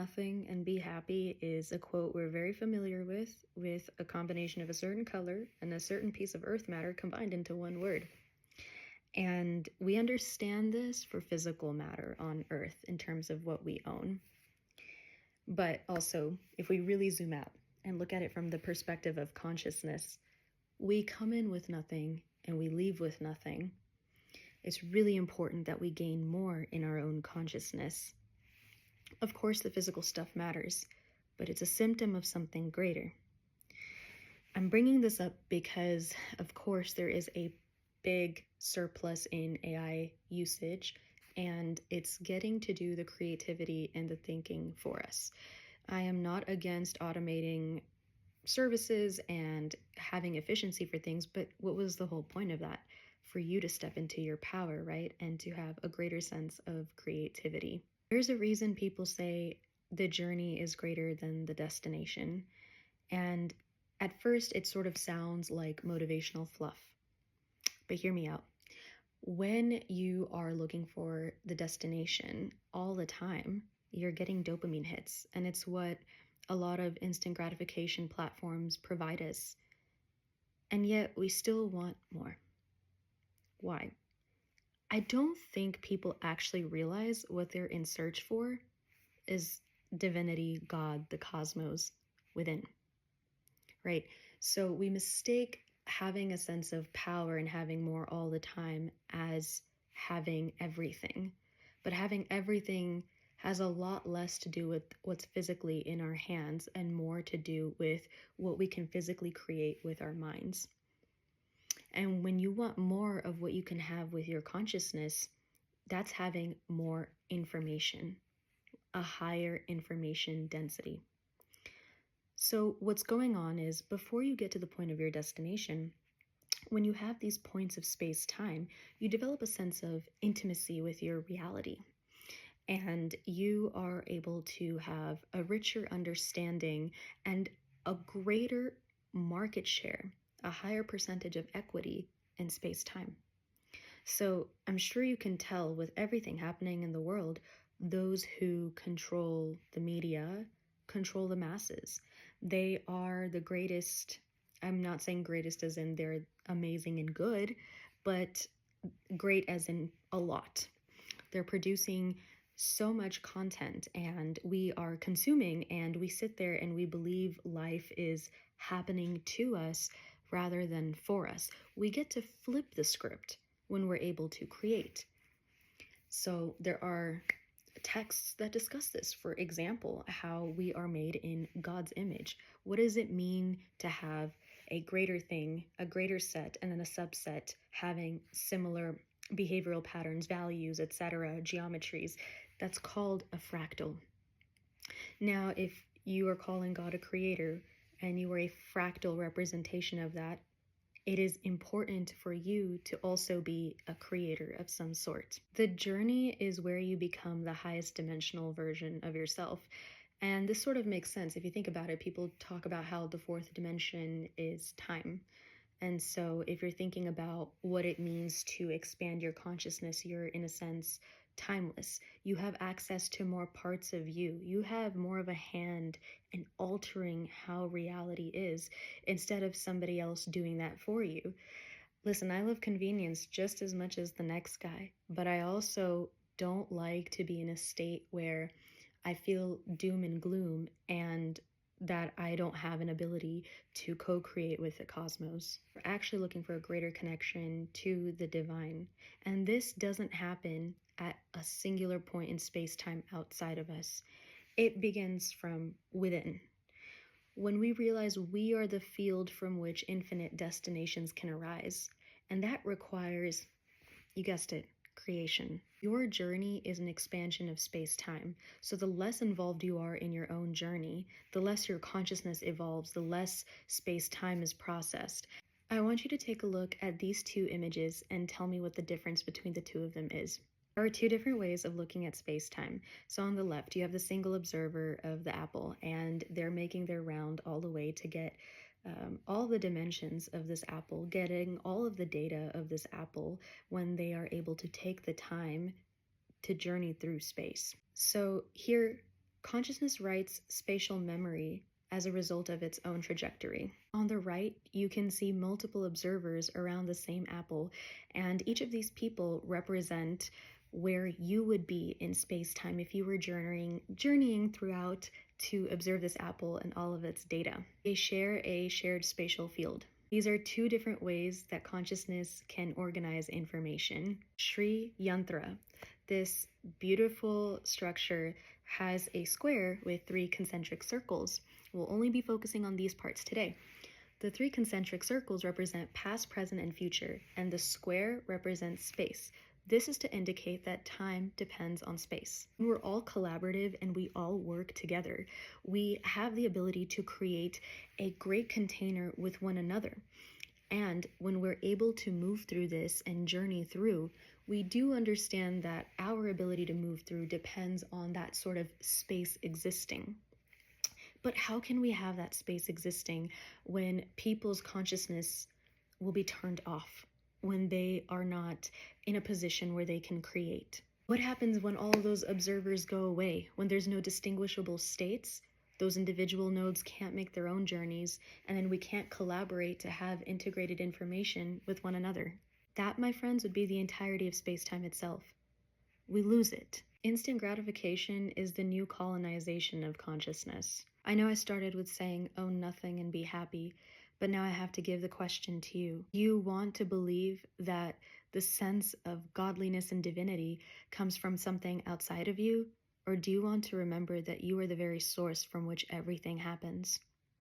nothing and be happy is a quote we're very familiar with a combination of a certain color and a certain piece of earth matter combined into one word. And we understand this for physical matter on earth in terms of what we own. But also, if we really zoom out and look at it from the perspective of consciousness, we come in with nothing and we leave with nothing. It's really important that we gain more in our own consciousness. Of course, the physical stuff matters, but it's a symptom of something greater. I'm bringing this up because, of course, there is a big surplus in AI usage, and it's getting to do the creativity and the thinking for us. I am not against automating services and having efficiency for things, but what was the whole point of that? For you to step into your power, right? And to have a greater sense of creativity. There's a reason people say the journey is greater than the destination. And at first, it sort of sounds like motivational fluff. But hear me out. When you are looking for the destination all the time, you're getting dopamine hits. And it's what a lot of instant gratification platforms provide us. And yet we still want more. Why? I don't think people actually realize what they're in search for is divinity, God, the cosmos within, right? So we mistake having a sense of power and having more all the time as having everything. But having everything has a lot less to do with what's physically in our hands and more to do with what we can physically create with our minds. And when you want more of what you can have with your consciousness, that's having more information, a higher information density. So what's going on is before you get to the point of your destination, when you have these points of space-time, you develop a sense of intimacy with your reality. And you are able to have a richer understanding and a greater market share, a higher percentage of equity in space-time. So I'm sure you can tell with everything happening in the world, those who control the media control the masses. They are the greatest. I'm not saying greatest as in they're amazing and good, but great as in a lot. They're producing so much content and we are consuming, and we sit there and we believe life is happening to us rather than for us. We get to flip the script when we're able to create. So there are texts that discuss this. For example, how we are made in God's image. What does it mean to have a greater thing, a greater set, and then a subset having similar behavioral patterns, values, etc., geometries? That's called a fractal. Now, if you are calling God a creator and you are a fractal representation of that, it is important for you to also be a creator of some sort. The journey is where you become the highest dimensional version of yourself. And this sort of makes sense. If you think about it, people talk about how the fourth dimension is time. And so if you're thinking about what it means to expand your consciousness, you're in a sense timeless. You have access to more parts of you. You have more of a hand in altering how reality is instead of somebody else doing that for you. Listen, I love convenience just as much as the next guy, but I also don't like to be in a state where I feel doom and gloom and that I don't have an ability to co-create with the cosmos. We're actually looking for a greater connection to the divine. And this doesn't happen at a singular point in space-time outside of us. It begins from within. When we realize we are the field from which infinite destinations can arise, and that requires, you guessed it, creation. Your journey is an expansion of space-time. So the less involved you are in your own journey, the less your consciousness evolves, the less space-time is processed. I want you to take a look at these two images and tell me what the difference between the two of them is. There are two different ways of looking at space-time. So on the left, you have the single observer of the apple, and they're making their round all the way to get all the dimensions of this apple, getting all of the data of this apple when they are able to take the time to journey through space. So here Consciousness writes spatial memory as a result of its own trajectory. On the right, you can see multiple observers around the same apple, and each of these people represent where you would be in space-time if you were journeying throughout to observe this apple and all of its data. They share a shared spatial field. These are two different ways that consciousness can organize information. Sri Yantra, this beautiful structure, has a square with 3 concentric circles. We'll only be focusing on these parts today. The 3 concentric circles represent past, present, and future, and the square represents space. This is to indicate that time depends on space. We're all collaborative and we all work together. We have the ability to create a great container with one another. And when we're able to move through this and journey through, we do understand that our ability to move through depends on that sort of space existing. But how can we have that space existing when people's consciousness will be turned off, when they are not in a position where they can create? What happens when all of those observers go away, when there's no distinguishable states? Those individual nodes can't make their own journeys, and then we can't collaborate to have integrated information with one another. That, my friends, would be the entirety of space-time itself. We lose it. Instant gratification is the new colonization of consciousness. I know I started with saying, own nothing and be happy, but now I have to give the question to you. Do you want to believe that the sense of godliness and divinity comes from something outside of you? Or do you want to remember that you are the very source from which everything happens?